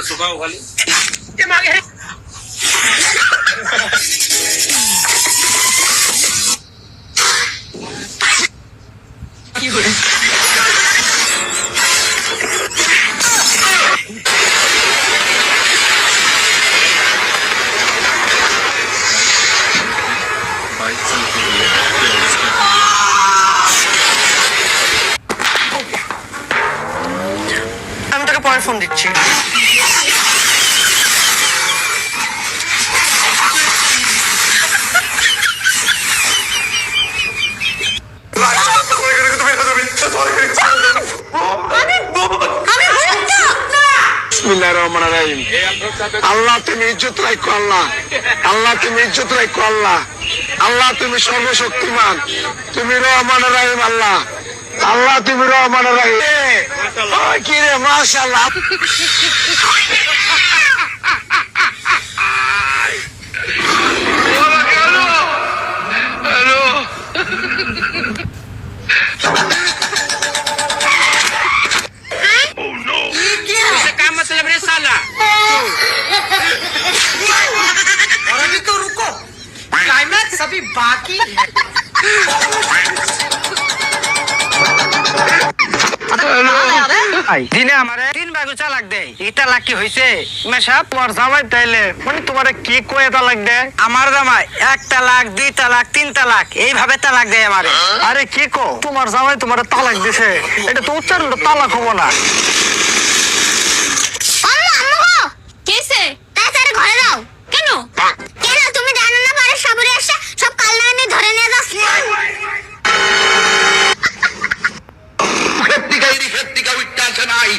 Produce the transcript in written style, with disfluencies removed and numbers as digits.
सुखाओ खाली আমি তোকে পরে ফোন দিচ্ছি। আল্লাহ তুমি ইজ্জত রাখো, আল্লাহ আল্লাহ তুমি ইজ্জত রাখো, আল্লাহ আল্লাহ তুমি সর্বশক্তিমান, তুমি রহমান রাহিম, আল্লাহ আল্লাহ তুমি রহমান রাহিম। কি রে মাশাআল্লাহ। क्या मतलब रे साला और अभी तो रुको, क्लाइमैक्स अभी बाकी है। দিনে আমারে 3 ভাগু চালাক দেয়, এটা লাখ কি হইছে মেশা তোমার জামাই তাইলে মানে তোমারে কি কয় তালাক দেয়? আমার জামাই 1 তালাক 2 তালাক 3 তালাক এইভাবে তালাক দেয় আমারে। আরে কি কো তোমার জামাই তোমারে তালাক দিছে, এটা তো উচ্চারণ তালাক হবো না। কেসে তাড়াতাড়ি ঘরে যাও। কেন কেন তুমি জানো না পরে সাবরে আসে সব কাল্লা এনে ধরে নিয়ে যাচ্ছে। খেত্তিকা উঠতে আসে নাই